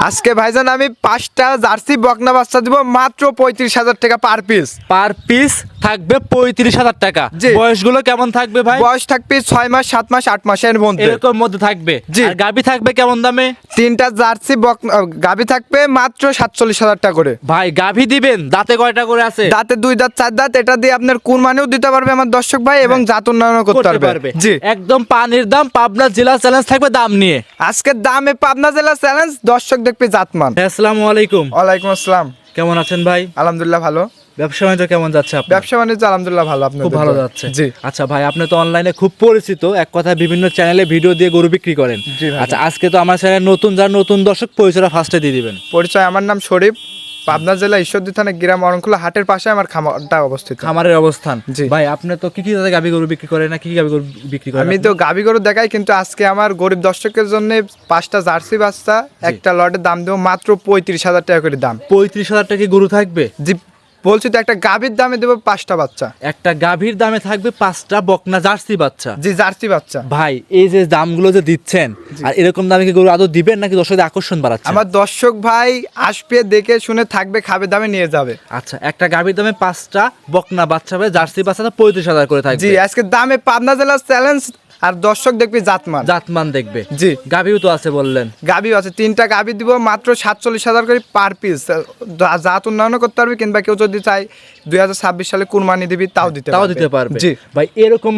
আজকে ভাইজান আমি 5টা জার্সি বকনা বাচ্চা দিব মাত্র 35,000 টাকা পার পিস। পার পিস থাকবে 35,000 টাকা। জি। বয়সগুলো কেমন থাকবে ভাই? বয়স থাকবে 6 মাস, 7 মাস, 8 মাসের মধ্যে। এরকম মধ্যে থাকবে। জি। আর গাবি থাকবে কেমন দামে? 3টা জার্সি গাবি থাকবে মাত্র 47,000 টাকা করে। ভাই গাভি দিবেন, দাঁতে কয়টা করে আছে? দাঁতে 2 দাঁত 4 দাঁত। এটা দিয়ে আপনার কুরবানিও দিতে পারবে আমার দর্শক ভাই এবং জাত উন্নয়নও করতে পারবে। জি, একদম পানির দাম, পাবনা জেলা চ্যালেঞ্জ থাকবে দাম নিয়ে। আজকের দামে পাবনা জেলা চ্যালেঞ্জ, দর্শক দেখবে জাতমান। আসসালামু আলাইকুম। ওয়ালাইকুম আসসালাম। কেমন আছেন ভাই? আলহামদুলিল্লাহ ভালো। ব্যবসা বাণিজ্য কেমন যাচ্ছে আপনার? ব্যবসা বাণিজ্য আলহামদুলিল্লাহ ভালো। আপনার খুব ভালো যাচ্ছে। জি। আচ্ছা ভাই, আপনি তো অনলাইনে খুব পরিচিত, এক কথা বিভিন্ন চ্যানেলে ভিডিও দিয়ে গরু বিক্রি করেন। জি ভাই। আচ্ছা, আজকে তো আমার চ্যানেল নতুন, যারা নতুন দর্শক পরিচয়টা ফার্স্টে দিয়ে দিবেন। পরিচয়, আমার নাম শরীফ, পাবনা জেলা ঈশ্বরদী থানা গ্রাম অরণখোলা হাটের পাশে আমার খামারটা অবস্থিত। খামারের অবস্থান। জি। ভাই আপনি তো কি কি জাতের গাভী গরু বিক্রি করেন, না কি কি গাভী গরু বিক্রি করেন? আমি তো গাভী গরু দেখাই, কিন্তু আজকে আমার গরিব দর্শকের জন্য 5টা জার্সি বাচ্চা একটা লটের দাম দেবো মাত্র 35,000 টাকা করে দাম। 35,000 টাকা কি গরু থাকবে? জি, বলছি তো একটা গাভীর দামে দেবো 5টা বাচ্চা। একটা গাভীর দামে থাকবে 5টা বকনা জার্সি বাচ্চা। জি, জার্সি বাচ্চা। ভাই এই যে দামগুলো যে দিচ্ছেন, আর এরকম দামে কি গরু আদৌ দিবেন নাকি দর্শকদের আকর্ষণ বাড়াচ্ছে? আমার দর্শক ভাই আসবে, দেখে শুনে থাকবে, খাবে, দামে নিয়ে যাবে। আচ্ছা, একটা গাভীর দামে 5টা বকনা বাচ্চা হবে, জার্সি বাচ্চা 35,000 করে থাকবে। জি, আজকে দামে পাবনা জেলা চ্যালেঞ্জ, আর দর্শক দেখবে জাতমান। জাতমান দেখবে। জি। গাভীও তো আছে বললেন। গাভী আছে 3টা গাভী দিব মাত্র 47,000 করে পার পিস। জাত উন্নয়ন করতে পারবে, কিংবা কেউ যদি চাই 2026 সালে কুরবানি দিবি তাও দিতে পারবে। জি ভাই, এরকম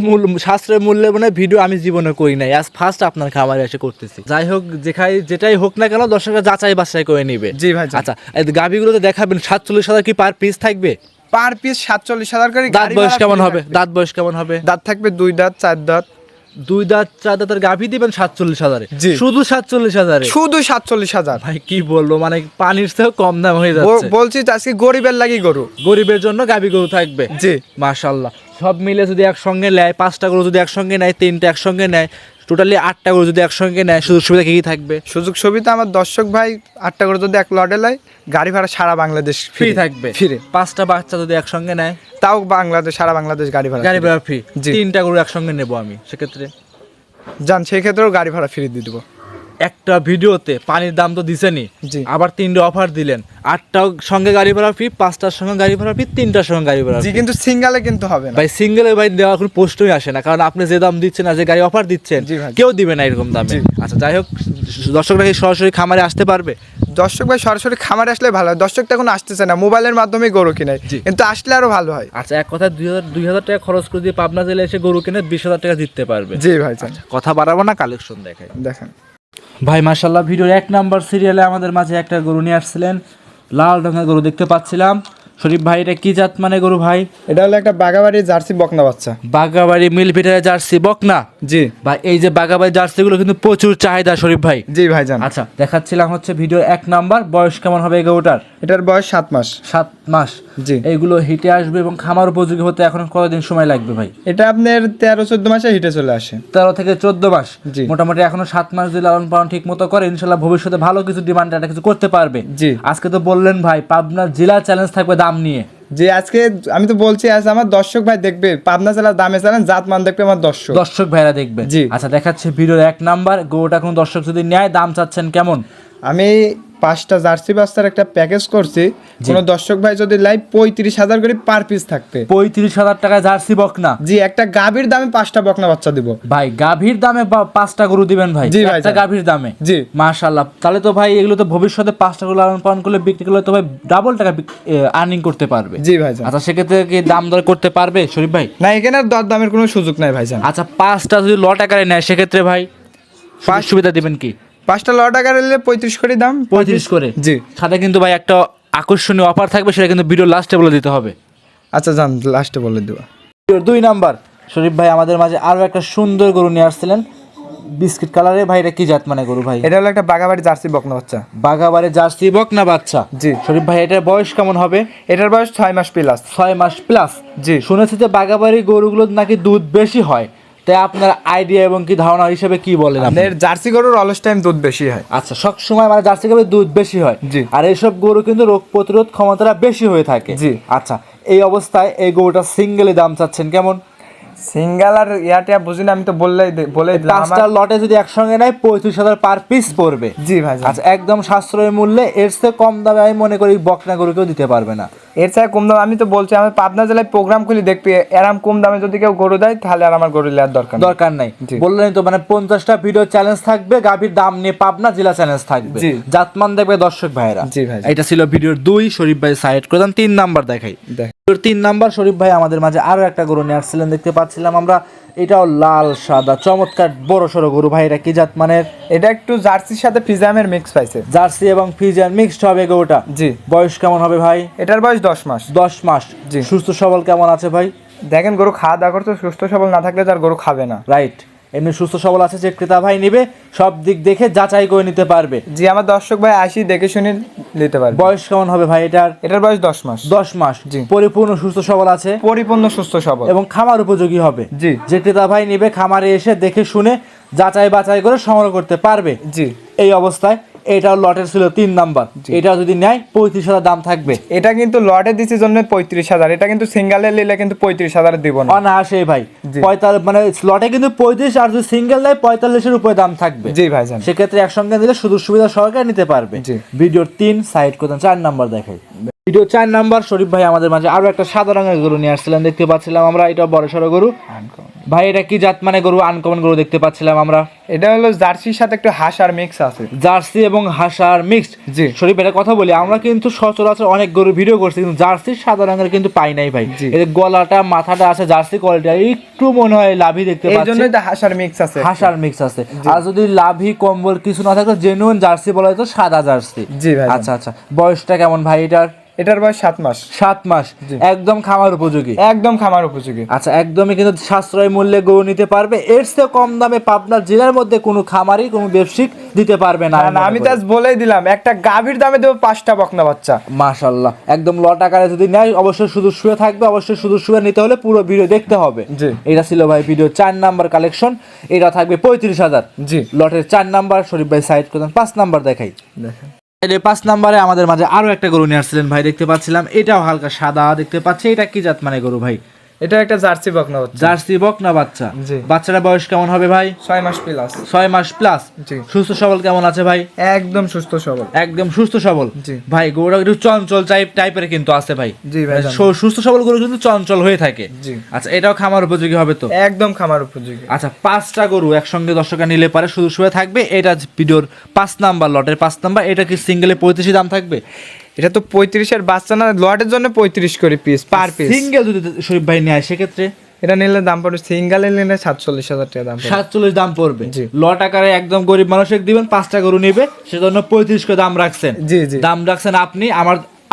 সাশ্রয় মূল্যে মানে ভিডিও আমি জীবনে করি নাই, আজ ফার্স্ট আপনার খামারে এসে করতেছি। যাই হোক, যেটাই হোক না কেন দর্শকরা যাচাই বাছাই করে নিবে। জি ভাই। আচ্ছা, এই গাভীগুলোতে দেখাবেন 47,000 কি পার পিস থাকবে? পার পিস 47,000 করে। দাঁত বয়স কেমন হবে? দাঁত বয়স কেমন হবে? দাঁত থাকবে 2 দাঁত 4 দাঁত। 2 দাঁত 4 দাঁতের গাভী দিবেন 47,000। জি। শুধু 47,000? শুধু 47,000। ভাই কি বলবো, মানে পানির চেয়েও কম দাম হয়ে যাচ্ছে। বলছি তো আজকে গরিবের লাগি গরু। গরিবের জন্য গাভী গরু থাকবে। জি। মাশাআল্লাহ, সব মিলে যদি একসঙ্গে নেয়, 5টা গরু যদি একসঙ্গে নেয়, 3টা একসঙ্গে নেয়, টোটালি 8টা গরু যদি একসঙ্গে নেয়, সুযোগ সুবিধা কি কি থাকবে? সুযোগ সুবিধা আমার দর্শক ভাই 8টা করে যদি এক লটে লাই, গাড়ি ভাড়া সারা বাংলাদেশ ফ্রি থাকবে। ফ্রি। 5টা বাচ্চা যদি একসঙ্গে নেয়, তাও বাংলাদেশ, সারা বাংলাদেশ গাড়ি ভাড়া ফ্রি। জি। 3টা গরু একসঙ্গে নেব আমি, সেক্ষেত্রে যান, সেই ক্ষেত্রেও গাড়ি ভাড়া ফ্রি দিয়ে দেবো। একটা ভিডিওতে পানির দাম তো দিছেনি, জি। আবার 3টে অফার দিলেন। 8টার সঙ্গে গাড়ি ভাড়া ফ্রি, 5টার সঙ্গে গাড়ি ভাড়া ফ্রি, 3টার সঙ্গে গাড়ি ভাড়া জি, ফ্রি। কিন্তু সিঙ্গেলে কিন্তু হবে না ভাই সিঙ্গেলে ভাই দেওয়া কোনো প্রশ্নই আসে না, কারণ আপনি যে দাম দিচ্ছেন আর যে গাড়ি অফার দিচ্ছেন, জি ভাই। কেউ দিবে না এরকম দামে। জি। আচ্ছা, যাই হোক, দর্শকরা কি সরাসরি খামারে আসতে পারবে? দর্শক ভাই সরাসরি খামারে আসলে ভালো হয়। দর্শক তো এখন আসতেছে না, মোবাইলের মাধ্যমে গরু কিনাই, জি। কিন্তু আসলে আরো ভালো হয়। আচ্ছা, এক কথা 2,000 টাকা খরচ করে দিয়ে পাবনা জেলায় এসে গরু কিনে 20,000 টাকা জিততে পারবে। জি ভাই, যান কথা বাড়াবো না, কালেকশন দেখাই। দেখেন। ভাই মাশাআল্লাহ, ভিডিওর 1 নাম্বার সিরিয়ালে আমাদের মাঝে একটা গরু নিয়ে আসছিলেন, লাল রঙের গরু দেখতে পাচ্ছিলাম। শরীফ ভাই, এটা কি জাত মানে গরু ভাই? এটা হলো একটা বাগাবাড়ি জার্সি বকনা বাচ্চা। বাগাবাড়ি মিল ভিটারের জার্সি বকনা। জি ভাই, এই যে বাগাবাড়ি জার্সিগুলো কিন্তু প্রচুর চাহিদা শরীফ ভাই। জি ভাই, যান। আচ্ছা, দেখাচ্ছিলাম হচ্ছে ভিডিও 1 নাম্বার। বয়স কেমন হবে এই গরুটার? এটার বয়স 7 মাস। 7 মাস। জি। এইগুলো হিটে আসবে এবং খামার উপযোগী হতে এখন কতদিন সময় লাগবে ভাই? এটা আপনার 13-14 মাসে হিটে চলে আসে। 13 থেকে 14 মাস। জি। মোটামুটি এখনো 7 মাস যদি লালন পালন ঠিক মতো করে, ইনশাল্লাহ ভবিষ্যতে ভালো কিছু ডিমান্ড একটা কিছু করতে পারবে। জি। আজকে তো বললেন ভাই পাবনা জেলা চ্যালেঞ্জ থাকবে দাম নিয়ে। যে আজকে আমি তো বলছি, আজ আমার দর্শক ভাই দেখবে, পাবনা জেলার দামে চালান, জাত মান দেখবে আমার দর্শক ভাইরা দেখবে। জি। আচ্ছা, দেখাচ্ছে ভিডিওর 1 নাম্বার গরুটা। কোন দর্শক যদি নেয়, দাম চাচ্ছেন কেমন? আমি 5টা জার্সি বাচ্চার একটা প্যাকেজ করছি। কোনো দর্শক ভাই যদি লাই 35,000 করে পার পিস থাকবে। 35,000 টাকা জার্সি বকনা। জি, একটা গাভীর দামে 5টা বকনা বাচ্চা দিব। ভাই গাভীর দামে 5টা গরু দিবেন ভাই? জি ভাই, একটা গাভীর দামে। জি। মাশাআল্লাহ, তাহলে তো ভাই এগুলো তো ভবিষ্যতে 5টা গরু লালন পালন করলে, বিক্রি করলে তো ভাই ডাবল টাকা আর্নিং করতে পারবে। জি ভাই, যান। আচ্ছা, সেক্ষেত্রে কি দাম দর করতে পারবে শরীফ ভাই? না, এখানে আর দর দামের কোনো সুযোগ নাই ভাই, যান। আচ্ছা, 5টা যদি লট আকারে নেয়, সেক্ষেত্রে ভাই সুবিধা দিবেন কি? 5টা লট আকারে নিলে 35 করে দাম। 35 করে। জি। সাথে কিন্তু ভাই একটা আকর্ষণীয় অফার থাকবে, সেটা কিন্তু ভিডিও লাস্টে বলে দিতে হবে। আচ্ছা, যান, লাস্টে বলে দেবো। ভিডিওর 2 নাম্বার শরীফ ভাই আমাদের মাঝে আরো একটা সুন্দর গরু নিয়ে আসছিলেন, বিস্কিট কালারে। ভাই এটা কি জাত মানে গরু ভাই? এটা হলো একটা বাগাবাড়ি জার্সি বকনা বাচ্চা। বাগাবাড়ি জার্সি বকনা বাচ্চা। জি। শরীফ ভাই, এটার বয়স কেমন হবে? এটার বয়স 6 মাস প্লাস। 6 মাস প্লাস। জি। শুনেছি যে বাগাবাড়ি গরুগুলো নাকি দুধ বেশি হয়, তাই আপনার আইডিয়া এবং কি ধারণা হিসেবে কি বলেন আপনি? আপনার জার্সি গরুর অলস টাইম দুধ বেশি হয়। আচ্ছা, সব সময় মানে জার্সি গাভীর দুধ বেশি হয়। জি। আর এইসব গরু কিন্তু রোগ প্রতিরোধ ক্ষমতাটা বেশি হয়ে থাকে। জি। আচ্ছা, এই অবস্থায় এই গরুটা সিঙ্গেলে দাম চাচ্ছেন কেমন? সিঙ্গেল আর ইয়াটা বুঝি না, আমি তো বলেই দিলাম পাঁচটা লটে যদি একসঙ্গে নেয় 35,000 পার পিস পড়বে। জি ভাই। আচ্ছা, একদম সাশ্রয় মূল্যে, এর চেয়ে কম দামে আমি মনে করি বকনা গরু কেউ দিতে পারবে না। এর চেয়ে কম দাম, আমি তো বলছি আমার পাবনা জেলায় প্রোগ্রাম খুলি দেখবি, এরম কম দামে যদি কেউ গরু দেয় তাহলে আর আমার গরু নেওয়ার দরকার নাই। বললেন তো মানে 50টা ভিডিও চ্যালেঞ্জ থাকবে, গাভীর দাম নিয়ে পাবনা জেলা চ্যালেঞ্জ থাকবে, জাতমান দেখবে দর্শক ভাইরা। জি ভাই। এটা ছিল ভিডিওর 2। শরীফ ভাই সাইড করে দেন, 3 নাম্বার দেখাই। 3 নাম্বার শরীফ ভাই আমাদের মাঝে আরো একটা গরু নিয়ে আসছিলেন, দেখতে পাচ্ছিলাম আমরা। এটাও লাল সাদা চমৎকার বড় সড়ো গরু ভাই। এটা কি জাত মানের? এটা একটু জার্সির সাথে ফিজিয়ামের মিক্স পাইছে। জার্সি এবং ফিজিয়ান মিক্সড হবে গরুটা। জি। বয়স কেমন হবে ভাই? এটার বয়স 10 মাস। 10 মাস। জি। সুস্থ সবল কেমন আছে ভাই? দেখেন গরু খাওয়া দাওয়া করতে, সুস্থ সবল না থাকলে তার গরু খাবে না। রাইট। এমনি সুস্থ সবল আছে, যে ক্রেতা ভাই নিবে সব দিক দেখে যাচাই করে নিতে পারবে। জি, আমার দর্শক ভাই আসি দেখে শুনে নিতে পারবে। বয়স কেমন হবে ভাই এটার? এটার বয়স 10 মাস। 10 মাস। জি। পরিপূর্ণ সুস্থ সবল আছে, পরিপূর্ণ সুস্থ সবল এবং খামার উপযোগী হবে। জি। যে ক্রেতা ভাই নিবে খামারে এসে দেখে শুনে যাচাই বাছাই করে সংগ্রহ করতে পারবে। জি। এই অবস্থায় এটাও লটের ছিল 3 নাম্বার। এটা যদি নেয় 35,000 দাম থাকবে। এটা কিন্তু লটে দিছি জন্য 35,000, এটা কিন্তু সিঙ্গেলে নিলে কিন্তু 35,000 দিব না। অনায়াসে ভাই 45, মানে লটে কিন্তু 35, আর যদি সিঙ্গেল নেয় 45-এর উপরে দাম থাকবে। জি ভাই জান। সেক্ষেত্রে একসঙ্গে নিলে সুযোগ সুবিধা সহকারে নিতে পারবে। ভিডিওর 3 সাইড করতেন, 4 নাম্বার দেখাই। ভিডিও 4 নাম্বার শরীফ ভাই আমাদের মাঝে আরো একটা সাদা রঙের গরু নিয়ে আসছিলেন, দেখতে পাচ্ছিলাম আমরা। এটা বড় সড়ো গরু ভাই। এটা কি জাত মানে গরু? আনকমন গরু দেখতে পাচ্ছিলাম আমরা। এটা হলো জার্সির সাথে একটু হাসার মিক্স আছে। জার্সি এবং হাসার মিক্সড। জি। শরীফ এটা কথা বলি, আমরা কিন্তু সচরাচর অনেক গরু ভিডিও করছি, কিন্তু জার্সির সাদা রঙের কিন্তু পাই নাই ভাই। এর গলাটা মাথাটা আছে জার্সি কোয়ালিটি, একটু মনে হয় লাভি দেখতে পাচ্ছি, এই জন্যই তো হাসার মিক্স আছে। হাসার মিক্স আছে। আর যদি লাভি কম্বল কিছু না থাকলে জেনুইন জার্সি বলা হতো সাদা জার্সি। জি ভাই। আচ্ছা আচ্ছা, বয়সটা কেমন ভাই এটার? এটার বয়স 7 মাস। 7 মাস। একদম খামার উপযোগী। একদম খামার উপযোগী। আচ্ছা, একদমই কিন্তু সাশ্রয় মূল্যে গরু নিতে পারবে। এর চেয়ে কম দামে পাবনা জেলার মধ্যে কোনো খামারি কোনো ব্যবসায়িক দিতে পারবে না। আমি তো আজ বলেই দিলাম, একটা গাভীর দামে দেবো 5টা বকনা বাচ্চা। মাশাআল্লাহ, একদম লট আকারে যদি নেয় অবশ্যই শুধু শুয়ে থাকবে, অবশ্যই শুধু শুয়ে নিতে হলে পুরো ভিডিও দেখতে হবে। জি। এটা ছিল ভাই ভিডিও 4 নাম্বার কালেকশন। এটা থাকবে 35,000। জি। লটের 4 নাম্বার শরীফ ভাই সাইড করতেন। 5 নাম্বার দেখাই। দেখেন 5 নাম্বারে আমাদের মাঝে আরো একটা গরু নিয়ে আসছিলেন ভাই, দেখতে পাচ্ছিলাম। এটাও হালকা সাদা দেখতে পাচ্ছি। এটা কি জাত মানে গরু ভাই? এটা একটা জার্সি বকনা বাচ্চা। জার্সি বকনা বাচ্চা। জি। বাচ্চাটার বয়স কেমন হবে ভাই? 6 মাস প্লাস। 6 মাস প্লাস। জি। সুস্থ সবল কেমন আছে ভাই? একদম সুস্থ সবল। একদম সুস্থ সবল। জি। ভাই গরুটা একটু চঞ্চল টাইপের কিন্তু আছে ভাই। জি ভাই। সুস্থ সবল গরু কিন্তু চঞ্চল হয়ে থাকে। জি। আচ্ছা, এটাও খামার উপযোগী হবে তো? একদম খামার উপযোগী। আচ্ছা, 5টা গরু একসঙ্গে দর্শকরা নিলে পারে শুধু শুয়ে থাকবে। এটা ভিডিওর 5 নাম্বার, লটের 5 নাম্বার। এটা কি সিঙ্গেলে 35 দাম থাকবে? এটা তো 35-এর বাচ্চা না, লটের জন্য 35 করে পিস পার পিস। সিঙ্গেল যদি শরীফ ভাই নেয় সেক্ষেত্রে এটা নিলে দাম পড়বে, সিঙ্গেলে নিলে 47,000 টাকা দাম পড়বে। 47 দাম পড়বে। জি। লট আকারে একদম গরিব মানুষকে দিবেন, 5টা গরু নিবে, সেজন্য 35 করে দাম রাখছেন। জি জি। দাম রাখছেন আপনি।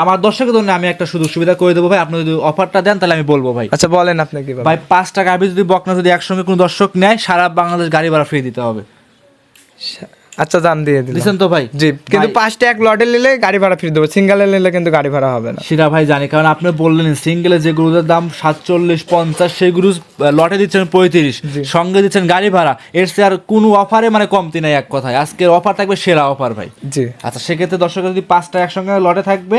আমার দর্শকের জন্য আমি একটা সুযোগ সুবিধা করে দেবো ভাই। আপনি যদি অফারটা দেন তাহলে আমি বলবো ভাই। আচ্ছা বলেন আপনি কি ভাই 5 টাকা আমি যদি বকনা যদি একসঙ্গে কোনো দর্শক নেয়, সারা বাংলাদেশ গাড়ি ভাড়া ফ্রি দিতে হবে। আচ্ছা দাম দিয়ে দিলাম। দিছেন তো ভাই? জি, কিন্তু 5টা এক লটে নিলে গাড়ি ভাড়া ফ্রি দেবো, সিঙ্গেলে নিলে কিন্তু গাড়ি ভাড়া হবে না। সেটা ভাই জানি, কারণ আপনি বললেন সিঙ্গেলে যে গরুদের দাম 47-50, সেই গরু লটে দিচ্ছেন 35, সঙ্গে দিচ্ছেন গাড়ি ভাড়া। এর চেয়ে আর কোনো অফারে মানে কমতি নাই এক কথায়। আজকের অফার থাকবে সেরা অফার ভাই। জি। আচ্ছা, সেক্ষেত্রে দর্শকের যদি 5টা একসঙ্গে লটে থাকবে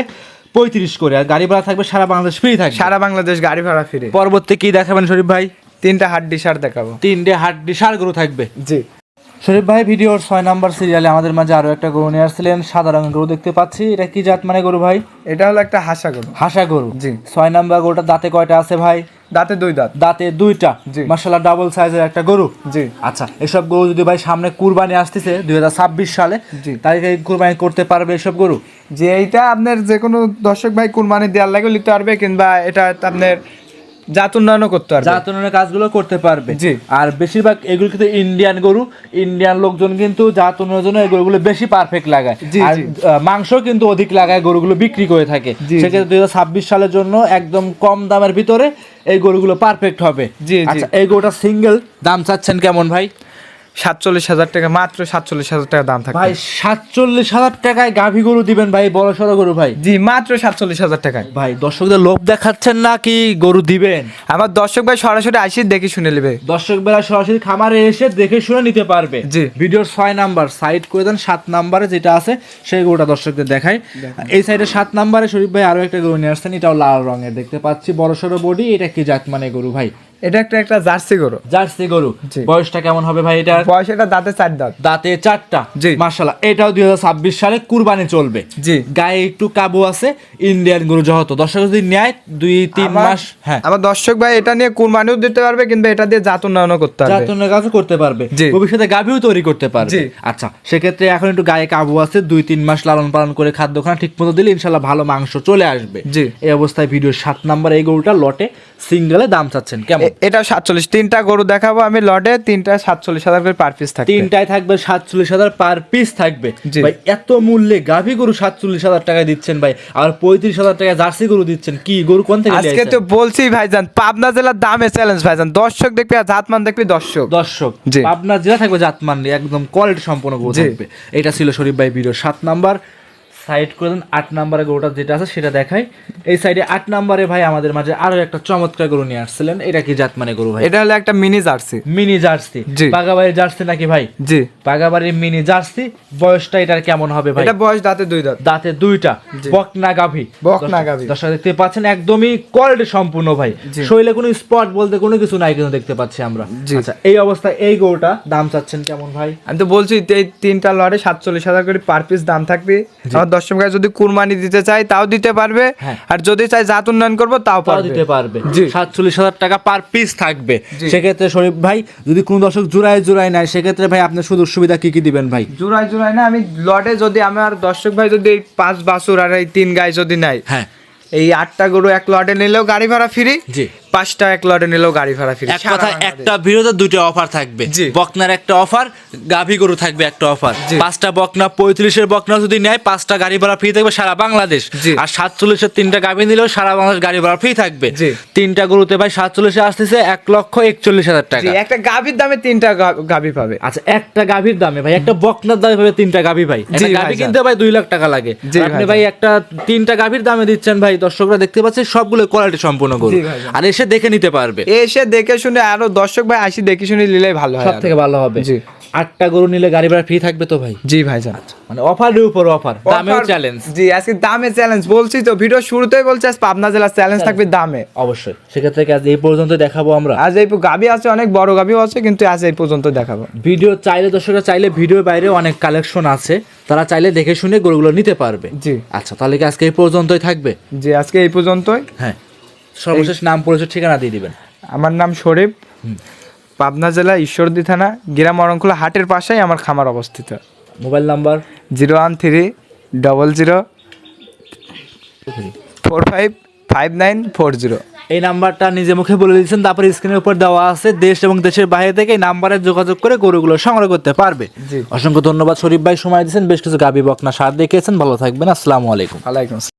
35 করে, আর গাড়ি ভাড়া থাকবে সারা বাংলাদেশ ফ্রি থাকবে। সারা বাংলাদেশ গাড়ি ভাড়া ফ্রি। পরবর্তী কি দেখাবেন শরীফ ভাই? 3টা হাড্ডি সার দেখাবো। 3টে হাড্ডি সার গরু থাকবে। জি। শরীফ ভাই ভিডিওর 6 নাম্বার সিরিয়ালে আমাদের মাঝে আরো একটা গরু নিয়ে আসছিলেন, সাদা রঙের গরু দেখতে পাচ্ছি। এটা কি জাত মানে গরু ভাই? এটা হলো একটা হাসা গরু। হাসা গরু। জি। 6 নাম্বার গরুটা দাঁতে কয়টা আছে ভাই? দাঁতে 2 দাঁত। দাঁতে 2টা। জি। মাশাআল্লাহ, ডাবল সাইজের একটা গরু। জি। আচ্ছা, এসব গরু যদি ভাই সামনে কুরবানি আসতেছে 2026 সালে, জি, তাই কুরবানি করতে পারবে এসব গরু? যে এইটা আপনার যে কোনো দর্শক ভাই কুরবানি দেওয়ার লাগে নিতে পারবে, কিংবা এটা আপনার জাত উন্নয়নও করতে পারবে, জাত উন্নয়নের কাজগুলো করতে পারবে। জি। আর বেশিরভাগ এগুলো কিন্তু ইন্ডিয়ান গরু। ইন্ডিয়ান লোকজন কিন্তু জাত উন্নয়নের জন্য এই গরুগুলো বেশি পারফেক্ট লাগায়। জি, আর জি। মাংস কিন্তু অধিক লাগায়, গরুগুলো বিক্রি করে থাকে। জি, সেক্ষেত্রে 2026 সালের জন্য একদম কম দামের ভিতরে এই গরুগুলো পারফেক্ট হবে। জি, জি। আচ্ছা, এই গরুটা সিঙ্গেল দাম চাচ্ছেন কেমন ভাই? 47,000 টাকা, মাত্র 47,000 টাকা দাম থাকবে ভাই। 47,000 টাকায় গাভী গরু দিবেন ভাই, বড় সড়ো গরু ভাই? জি, মাত্র 47,000 টাকায়। ভাই দর্শকদের লোভ দেখাচ্ছেন না কি গরু দিবেন? আমার দর্শক ভাই সরাসরি আসি দেখে শুনে নেবে। দর্শক বেলা সরাসরি খামারে এসে দেখে শুনে নিতে পারবে। জি। ভিডিওর 6 নাম্বার সাইড করে দেন, 7 নাম্বারে যেটা আছে সেই গরুটা দর্শকদের দেখাই। এই সাইডে 7 নাম্বারে শরীফ ভাই আরো একটা গরু নিয়ে আসছেন, এটাও লাল রঙের দেখতে পাচ্ছি, বড় সড়ো বডি। এটা কি জাত মানে গরু ভাই? এটা একটা জার্সি গরু। জার্সি গরু, জি। বয়সটা কেমন হবে ভাই এটা? বয়স এটা দাঁতে 4 দাঁত। দাঁতে 4টা, জি। মাশাআল্লাহ। এটাও 2026 সালে কুরবানি চলবে। জি। গায়ে একটু কাবু আছে, ইন্ডিয়ান গরু যেহেতু দর্শক যদি নেয় 2-3 মাস, হ্যাঁ, আমার দর্শক ভাই এটা নিয়ে কুরবানিও দিতে পারবে, কিন্তু এটা দিয়ে জাত উন্নয়নও করতে পারবে, জাতনের কাজও করতে পারবে, জি। ভবিষ্যতে গাভীও তৈরি করতে পারবে। জি। আচ্ছা, সেক্ষেত্রে এখন একটু গায়ে কাবু আছে, 2-3 মাস লালন পালন করে খাদ্য খানা ঠিক মতো দিলে ইনশাল্লাহ ভালো মাংস চলে আসবে। জি। এই অবস্থায় ভিডিও 7 নাম্বার এই গরুটা লটে সিঙ্গেলে দাম চাচ্ছেন কেমন? এটা 47, 3টা গরু দেখাবো আমি লটে, 3টা 47,000 করে পার পিস থাকবে। তিনটায় থাকবে 47,000 পার পিস থাকবে। জি। ভাই এত মূল্যে গাভী গরু 47,000 টাকায় দিচ্ছেন ভাই, আর 35,000 টাকায় জার্সি গরু দিচ্ছেন, কি গরু কোন থেকে আজকে তো বলছি ভাইজান, পাবনা জেলার দামে চ্যালেঞ্জ ভাইজান, দর্শক দেখবি আর জাতমান দেখবি দর্শক। জি। জি। পাবনা জেলা থাকবে জাতমানলি, একদম কোয়ালিটি সম্পন্ন গরু জি। থাকবে। এটা ছিল শরীফ ভাই ভিডিও 7 নাম্বার। সাইড করে দেন, 8 নাম্বারে গরুটা যেটা আছে সেটা দেখাই। এই সাইডে 8 নাম্বারে ভাই আমাদের মাঝে আরো একটা চমৎকার গরু নিয়ে আসছিলেন। এটা কি জাতমানে গরু ভাই? এটা হলো একটা মিনি জার্সি। Mini jersey. জি। পাগাবাড়ির জার্সি নাকি ভাই? জি। পাগাবাড়ির মিনি জার্সি। বয়সটা এটার কেমন হবে ভাই? এটা বয়স দাঁতে 2 দাঁত। দাঁতে 2টা, জি। বকনা গাভী। বকনা গাভী। দর্শক দেখতে পাচ্ছেন একদমই কোয়ালিটি সম্পূর্ণ ভাই, জি। শরীরে কোনো স্পট বলতে কোনো কিছু নাই কিন্তু দেখতে পাচ্ছি আমরা। জি। আচ্ছা, এই অবস্থায় এই গরুটা দাম চাচ্ছেন কেমন ভাই? আমি তো বলছি এই 3টা লটে 47,000 করে পার পিস দাম থাকবে। আমার দর্শক ভাই যদি কুরবানি দিতে চাই তাও দিতে পারবে, হ্যাঁ। আর যদি চাই জাত উন্নয়ন করবো তাও তাও পারবে। দিতে পারবে। জি। 47,000 টাকা পার পিস থাকবে। জি। সেক্ষেত্রে শরীফ ভাই যদি কোনো দর্শক জোড়ায় নেয়, সেক্ষেত্রে ভাই আপনার সুযোগ সুবিধা কি কি দিবেন ভাই? জোড়ায় না, আমি লটে যদি আমার দর্শক ভাই যদি এই 5 বাছুর আর এই 3 গাই যদি নাই, হ্যাঁ, এই 8টা গরু এক লটে নিলেও গাড়ি ভাড়া ফ্রি, জি। 5টা এক লটে নিলেও গাড়ি ভাড়া ফ্রি। এক কথা, একটা ভিডিওতে 2টা অফার থাকবে। জি। বকনার একটা অফার, গাভী গরু থাকবে একটা অফার। জি। 5টা বকনা 35-এর বকনা যদি নেয় 5টা গাড়ি ভাড়া ফ্রি থাকবে সারা বাংলাদেশ। জি। আর 47-এর 3টা গাভী নিলেও সারা বাংলাদেশ গাড়ি ভাড়া ফ্রি থাকবে। জি। 3টা গরুতে ভাই 47-এ আসতেছে 1,41,000 টাকা। একটা গাভীর দামে 3টা গাভী পাবে। আচ্ছা, একটা গাভীর দামে ভাই, একটা বকনার দামে পাবে 3টা গাভী ভাই। একটা জি গাভী ভাইজান। কিনতে ভাই 2 লাখ টাকা লাগে। জি আর আপনি ভাইজান। ভাই একটা 3টা গাভীর দামে দিচ্ছেন ভাই, দর্শকরা দেখতে পাচ্ছে সবগুলো কোয়ালিটি সম্পূর্ণ গরু, জি ভাইজান। আর এসে দেখে নিতে পারবে। এসে দেখে শুনে আরো দর্শক ভাই আসি দেখে শুনে নিলেই ভালো হয়। সব থেকে ভালো হবে। জি। 8টা গরু নিলে গাড়ি ভাড়া ফ্রি থাকবে তো ভাই? জি ভাইজান। মানে অফারের উপর অফার, দামেও Offer- চ্যালেঞ্জ। জি, আজকে দামে চ্যালেঞ্জ বলছি তো, ভিডিও শুরুতেই বলছি আজ পাবনা জেলার চ্যালেঞ্জ থাকবে দামে। অবশ্যই, সেক্ষেত্রে কি আজ এই পর্যন্ত দেখাবো আমরা? আজ এই গাভী আছে, অনেক বড় গাভীও আছে, কিন্তু আজ এই পর্যন্ত দেখাবো। ভিডিও চাইলে দর্শকরা চাইলে ভিডিওর বাইরে অনেক কালেকশন আছে, তারা চাইলে দেখে শুনে গরুগুলো নিতে পারবে। জি। আচ্ছা, তাহলে কি আজকে এই পর্যন্তই থাকবে? জি, আজকে এই পর্যন্তই। হ্যাঁ, সর্বশেষ নাম পরিচয় ঠিকানা দিয়ে দিবেন। আমার নাম শরীফ, পাবনা জেলা ঈশ্বরদী থানা, গ্রাম অরণখোলা হাটের পাশেই আমার খামার অবস্থিত। Mobile number 01300455940। এই নাম্বারটা নিজে মুখে বলে দিচ্ছেন, তারপরে স্ক্রিনের উপর দেওয়া আছে। দেশ এবং দেশের বাইরে থেকে এই নাম্বারে যোগাযোগ করে গরুগুলো সংগ্রহ করতে পারবে। জি। অসংখ্য ধন্যবাদ শরীফ ভাই, সময় দিয়েছেন, বেশ কিছু গাভী বকনা সার দেখিয়েছেন। ভালো থাকবেন, আসসালামু আলাইকুম। ওয়ালাইকুম আসসালাম।